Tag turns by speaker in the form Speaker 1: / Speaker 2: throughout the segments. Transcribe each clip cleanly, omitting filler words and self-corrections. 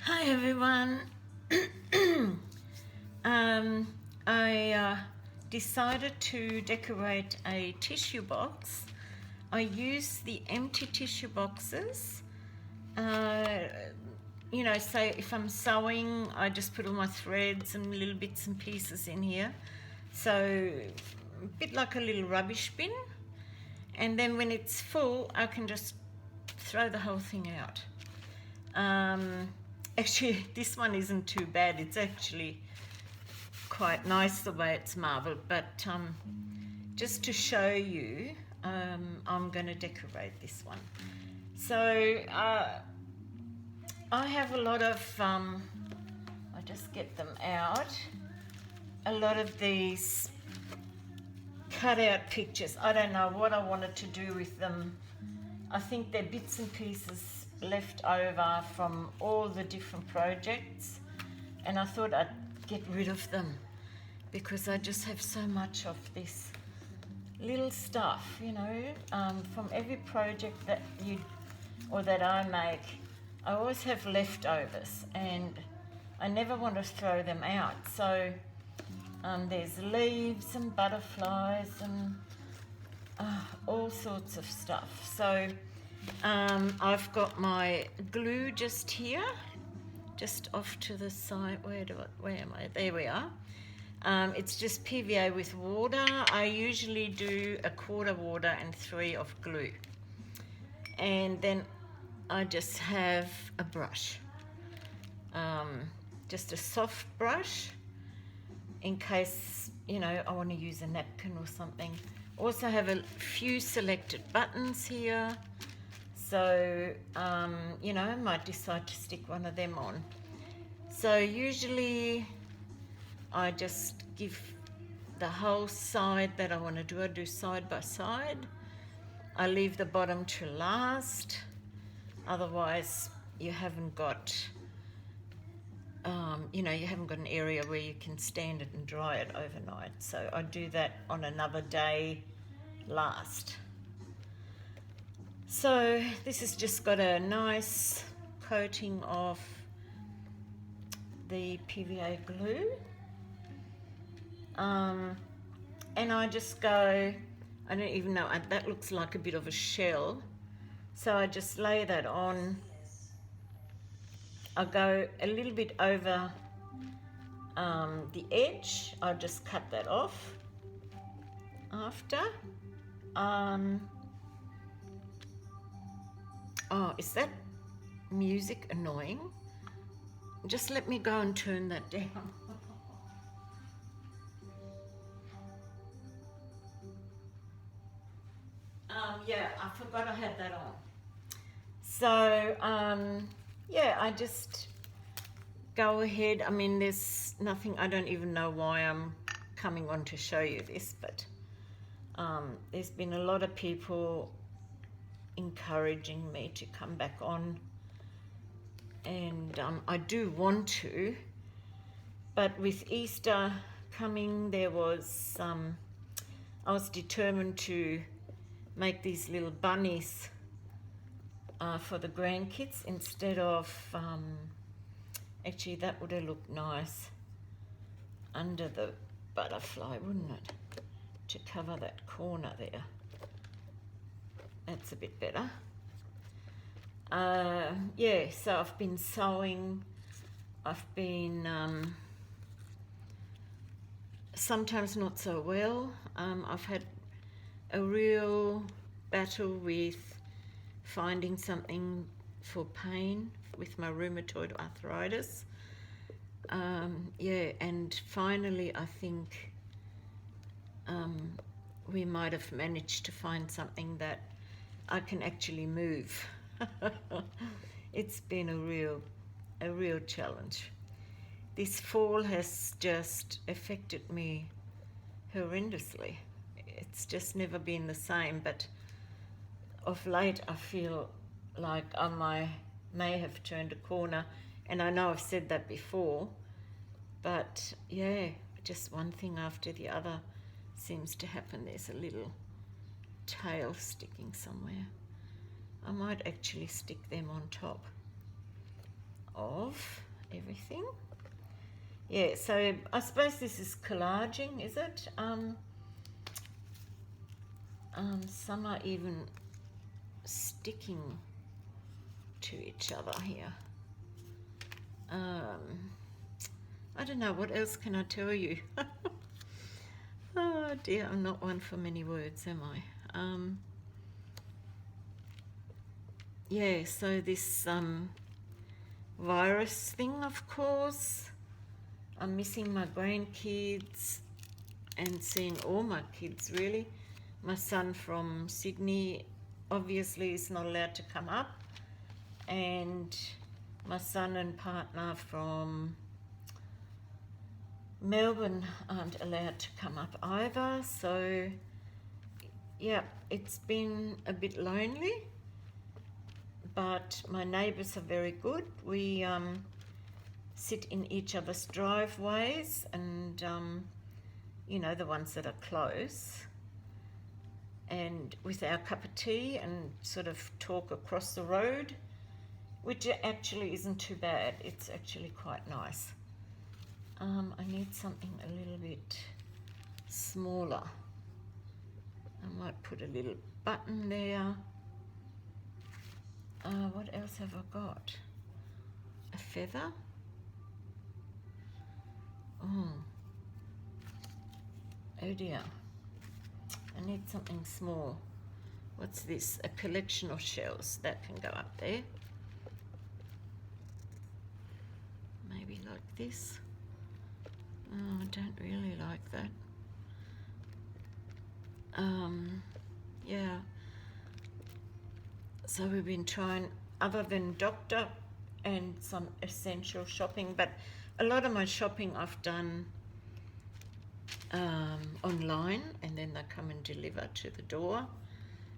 Speaker 1: Hi everyone. I decided to decorate a tissue box. I use the empty tissue boxes. Uh, say if I'm sewing, I just put all my threads and little bits and pieces in here. So a bit like a little rubbish bin. And then when it's full, I can just throw the whole thing out. Actually, this one isn't too bad. It's actually quite nice the way it's marbled, but just to show you, I'm going to decorate this one. So I have a lot of, I just get them out, a lot of these cut out pictures. I don't know what I wanted to do with them. I think they're bits and pieces left over from all the different projects, and I thought I'd get rid of them because I just have so much of this little stuff, from every project that I make. I always have leftovers and I never want to throw them out. So there's leaves and butterflies and all sorts of stuff. So I've got my glue just here, just off to the side. Where am I? There we are. It's just PVA with water. I usually do 1/4 water and 3 of glue. And then I just have a brush, just a soft brush in case, I want to use a napkin or something. Also have a few selected buttons here. So, I might decide to stick one of them on. So usually I just give the whole side that I want to do. I do side by side. I leave the bottom to last. Otherwise, you haven't got, you haven't got an area where you can stand it and dry it overnight. So I do that on another day last. So this has just got a nice coating of the PVA glue. And I just go, I don't even know, that looks like a bit of a shell. So I just lay that on. I go a little bit over the edge. I'll just cut that off after. Oh, is that music annoying? Just let me go and turn that down. Yeah, I forgot I had that on. So, I just go ahead. I mean, there's nothing, I don't even know why I'm coming on to show you this, but there's been a lot of people encouraging me to come back on, and I do want to, but with Easter coming, I was determined to make these little bunnies for the grandkids instead of, actually that would have looked nice under the butterfly, wouldn't it? To cover that corner there. That's a bit better. So I've been sewing. I've been sometimes not so well. I've had a real battle with finding something for pain with my rheumatoid arthritis. And finally I think we might have managed to find something that I can actually move. It's been a real challenge. This fall has just affected me horrendously. It's just never been the same, but of late I feel like I may have turned a corner, and I know I've said that before, but yeah, just one thing after the other seems to happen. There's a little tail sticking somewhere. I might actually stick them on top of everything. Yeah, so I suppose this is collaging, is it? Some are even sticking to each other here. I don't know, what else can I tell you? Oh dear, I'm not one for many words, am I? Yeah, so this virus thing, of course. I'm missing my grandkids and seeing all my kids, really. My son from Sydney obviously is not allowed to come up, and my son and partner from Melbourne aren't allowed to come up either. So yeah, it's been a bit lonely, but my neighbours are very good. We sit in each other's driveways, and you know, the ones that are close, and with our cup of tea and sort of talk across the road, which actually isn't too bad. It's actually quite nice. I need something a little bit smaller. I might put a little button there. What else have I got? A feather. Oh dear. I need something small. What's this? A collection of shells. That can go up there. Maybe like this. Oh, I don't really like that. Yeah. So we've been trying, other than Doctor and some essential shopping, but a lot of my shopping I've done online, and then they come and deliver to the door.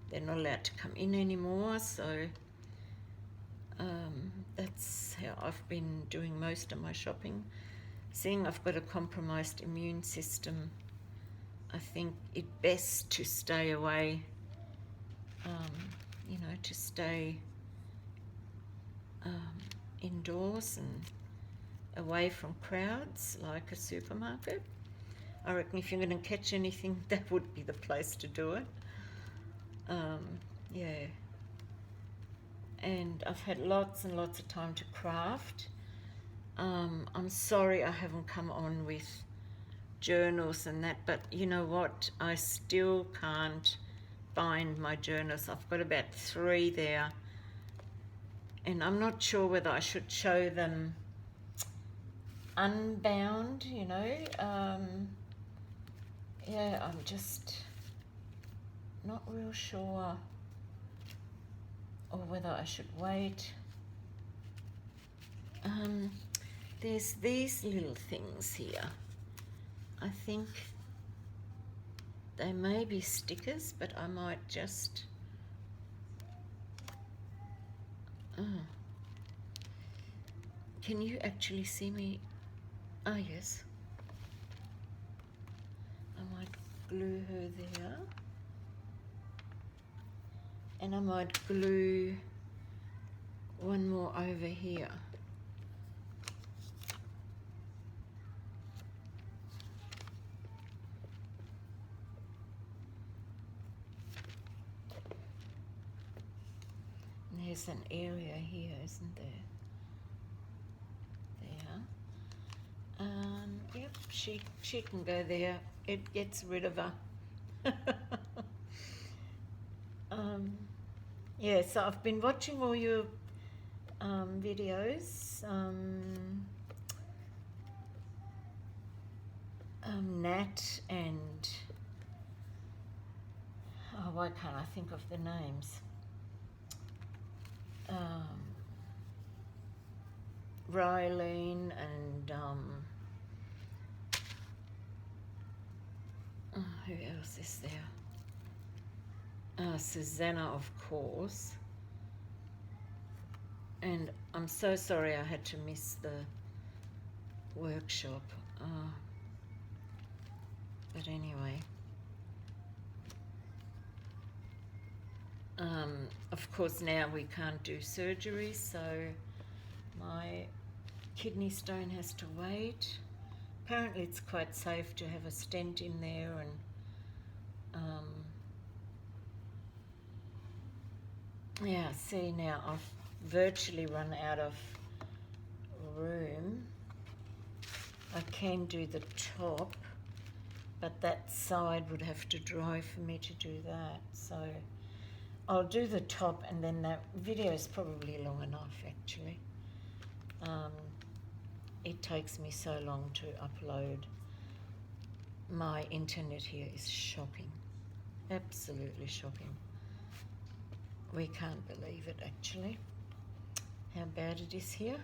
Speaker 1: They're not allowed to come in anymore, so that's how I've been doing most of my shopping. Seeing I've got a compromised immune system, I think it best to stay away, you know, to stay indoors and away from crowds like a supermarket. I reckon if you're going to catch anything, that would be the place to do it. Yeah. And I've had lots and lots of time to craft. I'm sorry I haven't come on with journals and that, but you know what? I still can't find my journals. I've got about 3 there, and I'm not sure whether I should show them unbound, you know. Yeah, I'm just not real sure, or whether I should wait. There's these little things here. I think they may be stickers, but I might just... Can you actually see me? Oh, yes. I might glue her there. And I might glue one more over here. And there's an area here, isn't there? There. Yep, she can go there. It gets rid of her. Yeah, so I've been watching all your videos. Nat and... Oh, why can't I think of the names? Rylene and... who else is there? Susanna, of course. And I'm so sorry I had to miss the workshop. But anyway. Of course now we can't do surgery, so My kidney stone has to wait. Apparently it's quite safe to have a stent in there, and yeah, see, now I've virtually run out of room. I can do the top, but that side would have to dry for me to do that. So I'll do the top, and then that video is probably long enough actually. It takes me so long to upload. My internet here is shocking, absolutely shocking. We can't believe it actually, how bad it is here.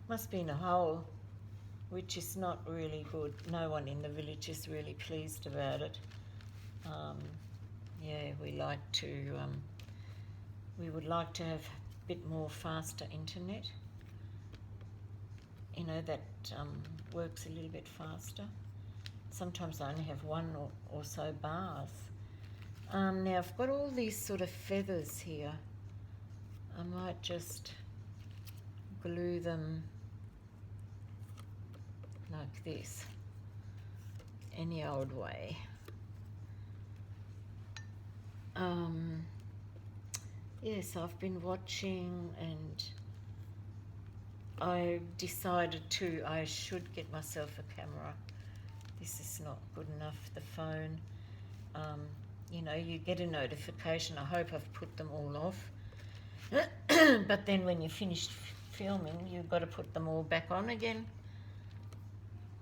Speaker 1: Must be in a hole, which is not really good. No one in the village is really pleased about it. Yeah, we would like to have a bit more faster internet, you know, that works a little bit faster. Sometimes I only have one or so bars. Now I've got all these sort of feathers here. I might just glue them like this, any old way. Yes, I've been watching, and I decided I should get myself a camera. This is not good enough, the phone. You know, you get a notification. I hope I've put them all off. But then when you're finished filming, you've got to put them all back on again.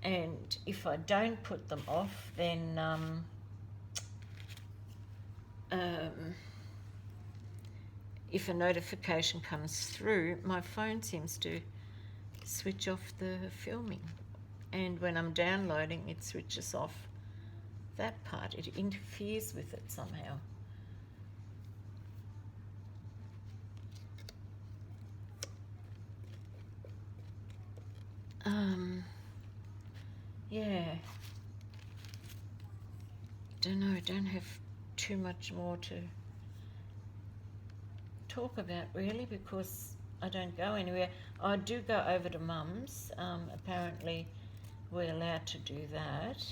Speaker 1: And if I don't put them off, then if a notification comes through, my phone seems to switch off the filming. And when I'm downloading, it switches off that part. It interferes with it somehow. Yeah. Don't know, I don't have too much more to talk about really, because I don't go anywhere. I do go over to Mum's. Apparently we're allowed to do that,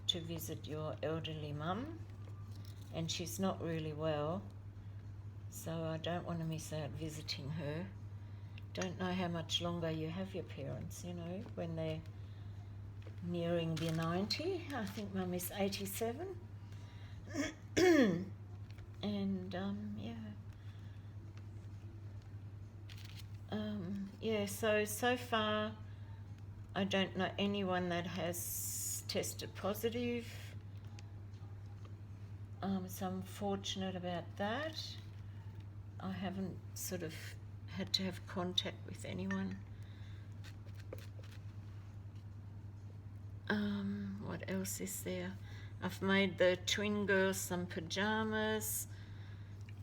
Speaker 1: to visit your elderly mum, and she's not really well, so I don't want to miss out visiting her. Don't know how much longer you have your parents, you know, when they're nearing the 90. I think Mum is 87. And yeah. Yeah, so far I don't know anyone that has tested positive. So I'm fortunate about that. I haven't sort of had to have contact with anyone. What else is there? I've made the twin girls some pajamas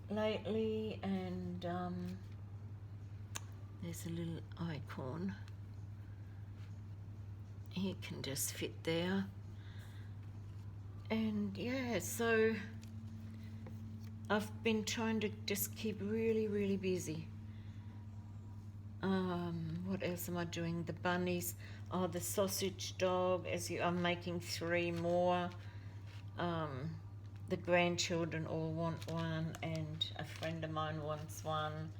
Speaker 1: lately, and there's a little icon. He can just fit there. And yeah, so I've been trying to just keep really, really busy. What else am I doing? The bunnies. Oh, the sausage dog. I'm making 3 more. The grandchildren all want one, and a friend of mine wants one,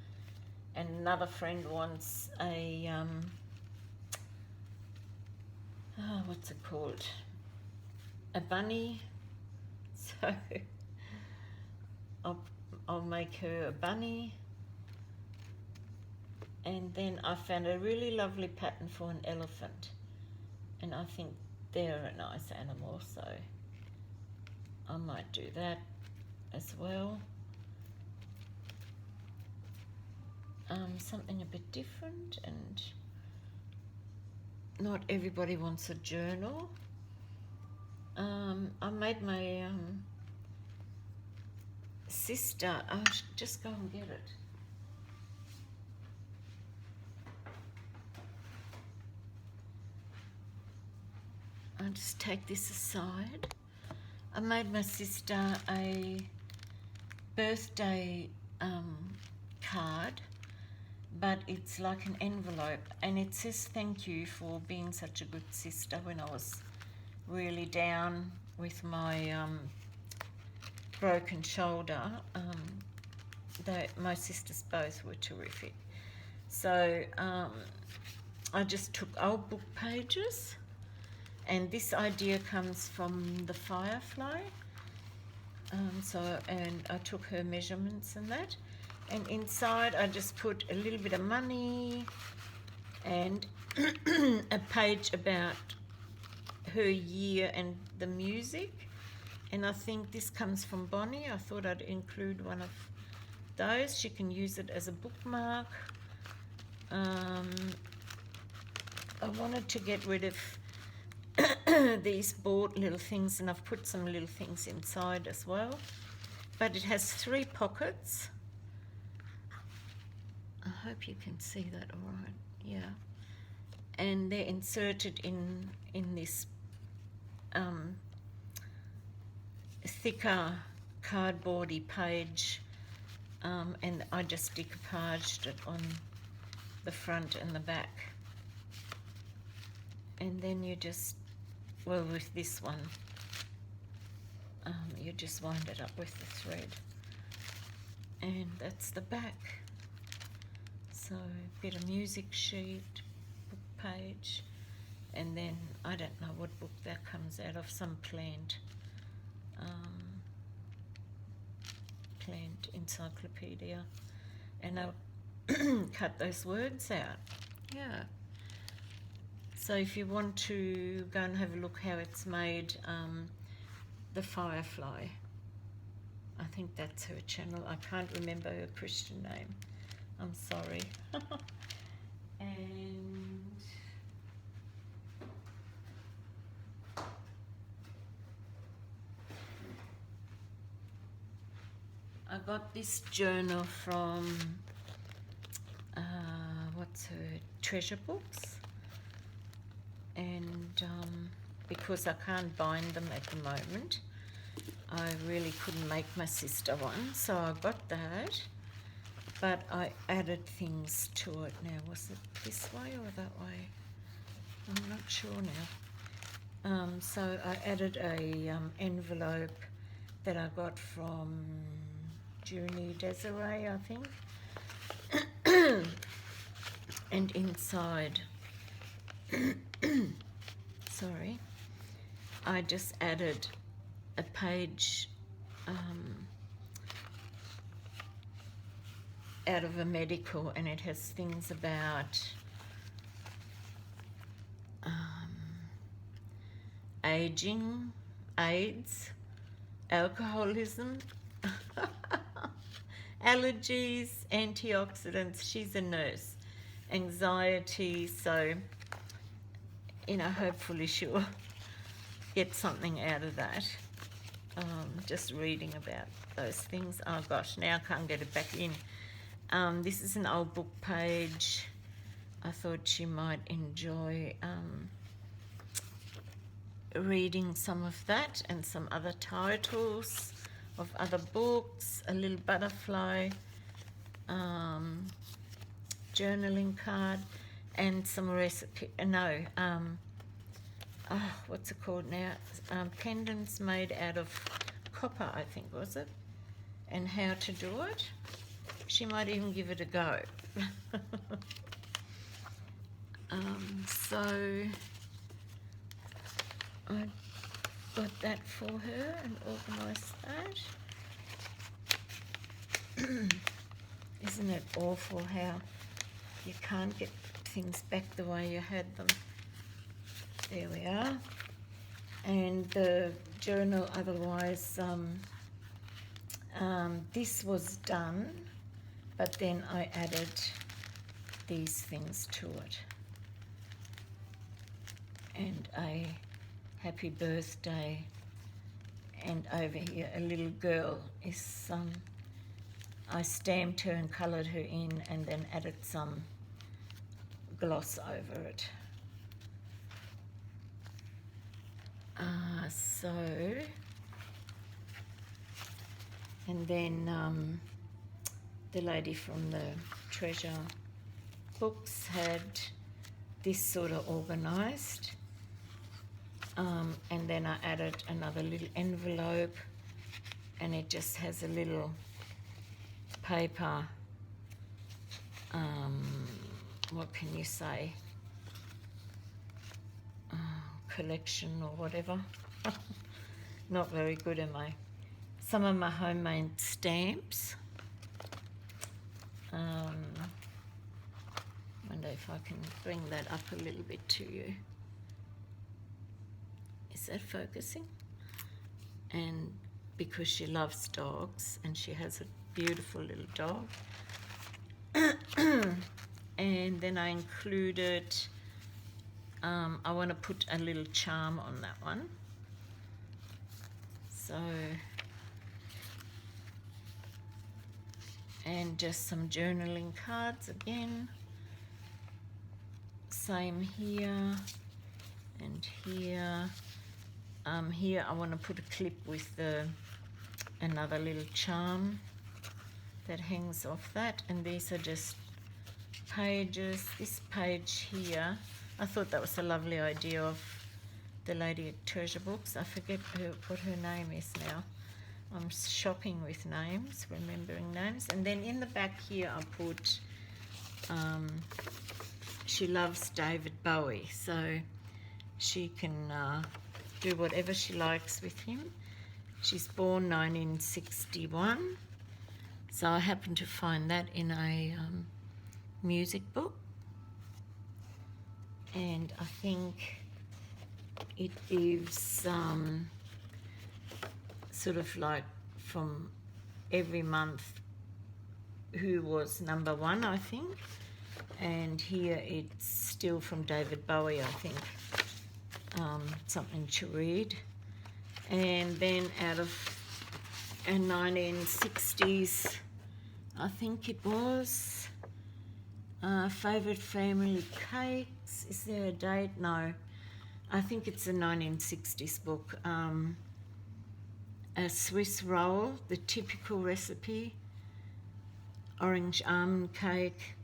Speaker 1: and another friend wants a what's it called? A bunny. So I'll make her a bunny. And then I found a really lovely pattern for an elephant, and I think they're a nice animal, so I might do that as well. Something a bit different, and not everybody wants a journal. I made my sister, I should just go and get it. I'll just take this aside. I made my sister a birthday card but it's like an envelope, and it says thank you for being such a good sister when I was really down with my broken shoulder. My sisters both were terrific. So I just took old book pages, and this idea comes from the Firefly. And I took her measurements and that, and inside I just put a little bit of money and a page about her year and the music. And I think this comes from Bonnie. I thought I'd include one of those. She can use it as a bookmark. I wanted to get rid of these bought little things, and I've put some little things inside as well. But it has 3 pockets. I hope you can see that all right. Yeah. And they're inserted in this thicker cardboardy page, and I just decoupaged it on the front and the back. And then you just, well, with this one, you just wind it up with the thread, and that's the back. So a bit of music sheet, book page, and then I don't know what book that comes out of, some plant encyclopedia, and I'll cut those words out. Yeah. So if you want to go and have a look how it's made, the Firefly, I think that's her channel. I can't remember her Christian name. I'm sorry. And I got this journal from, what's her, Treasure Books. And because I can't bind them at the moment, I really couldn't make my sister one, so I got that. But I added things to it now. Was it this way or that way? I'm not sure now. So I added a envelope that I got from Junie Desiree, I think. And inside, sorry, I just added a page out of a medical, and it has things about aging, AIDS, alcoholism, allergies, antioxidants. She's a nurse. Anxiety, so, you know, hopefully she'll get something out of that. Just reading about those things. Oh gosh, now I can't get it back in. This is an old book page. I thought she might enjoy reading some of that, and some other titles of other books, a little butterfly journaling card, and some recipe, what's it called now? Pendants made out of copper, I think, was it? And how to do it. She might even give it a go. So I got that for her and organised that. Isn't it awful how you can't get things back the way you had them? There we are. And the journal, otherwise, this was done, but then I added these things to it. And a happy birthday. And over here, a little girl is, I stamped her and coloured her in, and then added some gloss over it. And then the lady from the Treasure books had this sort of organised, and then I added another little envelope, and it just has a little paper, what can you say, collection or whatever. Not very good, am I? Some of my homemade stamps. Wonder if I can bring that up a little bit to you. Is that focusing? And because she loves dogs, and she has a beautiful little dog. And then I included, I want to put a little charm on that one. So, and just some journaling cards again. Same here and here. Here I want to put a clip with another little charm that hangs off that, and these are just pages. This page here, I thought that was a lovely idea of the lady at Treasure Books. I forget what her name is now. I'm shopping with names, remembering names. And then in the back here I put, she loves David Bowie, so she can do whatever she likes with him. She's born 1961, so I happened to find that in a music book, and I think it gives sort of like from every month who was number one, I think, and here it's still from David Bowie, I think. Something to read. And then out of a 1960s, I think it was, favourite family cakes. Is there a date? No, I think it's a 1960s book. A Swiss roll, the typical recipe, orange almond cake,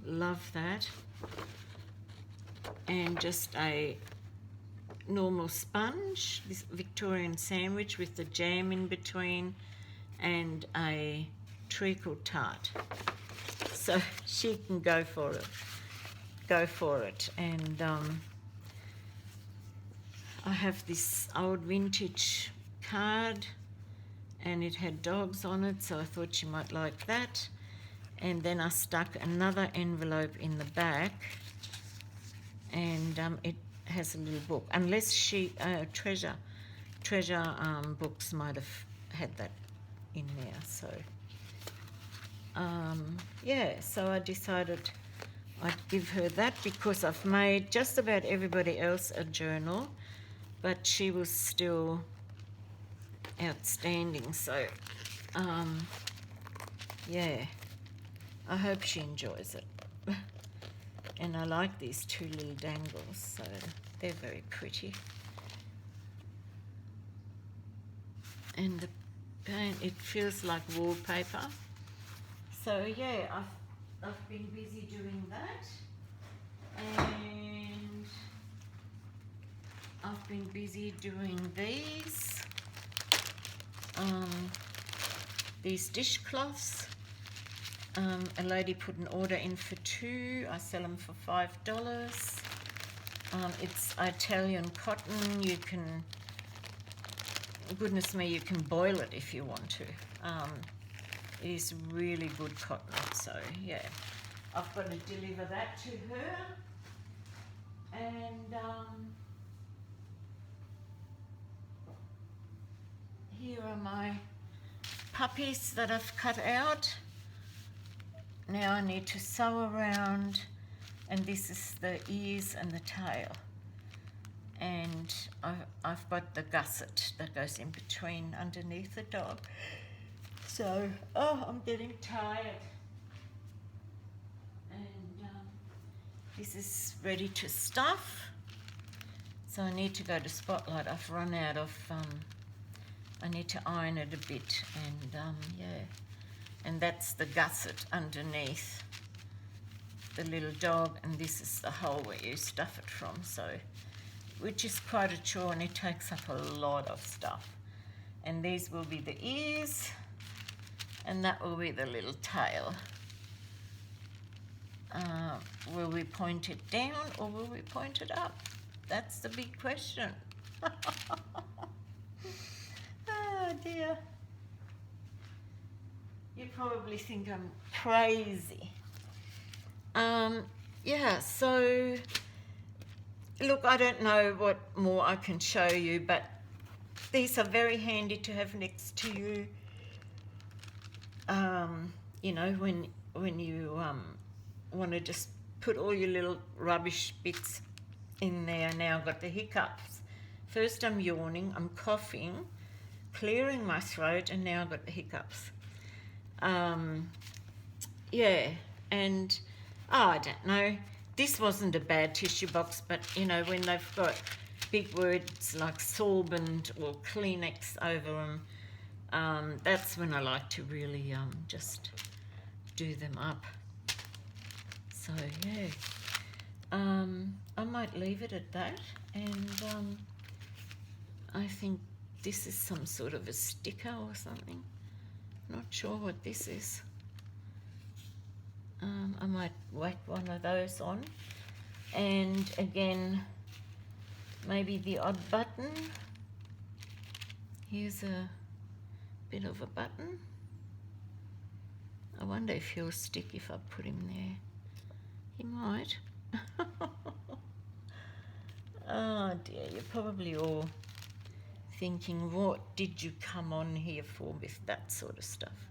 Speaker 1: love that, and just a normal sponge, this Victorian sandwich with the jam in between, and a treacle tart. So she can go for it. And I have this old vintage card, and it had dogs on it, so I thought she might like that. And then I stuck another envelope in the back, and it has a little book, unless she treasure books might have had that in there. So yeah, so I decided I'd give her that, because I've made just about everybody else a journal, but she was still outstanding. So yeah, I hope she enjoys it. And I like these two little dangles, so they're very pretty. And the paint, it feels like wallpaper. So yeah, I've been busy doing that, and I've been busy doing these dishcloths. A lady put an order in for 2. I sell them for $5. It's Italian cotton. You can, goodness me, you can boil it if you want to. It is really good cotton. So yeah, I've got to deliver that to her. And here are my puppies that I've cut out. Now I need to sew around, and this is the ears and the tail. And I've got the gusset that goes in between underneath the dog. So, oh, I'm getting tired. And this is ready to stuff. So I need to go to Spotlight. I've run out of, I need to iron it a bit, and yeah. And that's the gusset underneath. the little dog, and this is the hole where you stuff it from, so, which is quite a chore and it takes up a lot of stuff. And these will be the ears, and that will be the little tail. Will we point it down or will we point it up? That's the big question. Oh dear. You probably think I'm crazy. Yeah, so look, I don't know what more I can show you, but these are very handy to have next to you. You know, when you want to just put all your little rubbish bits in there. Now I've got the hiccups. First I'm yawning, I'm coughing, clearing my throat, and now I've got the hiccups. Yeah, and I don't know, this wasn't a bad tissue box, but you know, when they've got big words like sorbent or Kleenex over them, that's when I like to really just do them up. So yeah, I might leave it at that, and I think this is some sort of a sticker or something. Not sure what this is. I might whack one of those on, and again, maybe the odd button. Here's a bit of a button. I wonder if he'll stick if I put him there. He might. Oh dear, you're probably all thinking, what did you come on here for with that sort of stuff?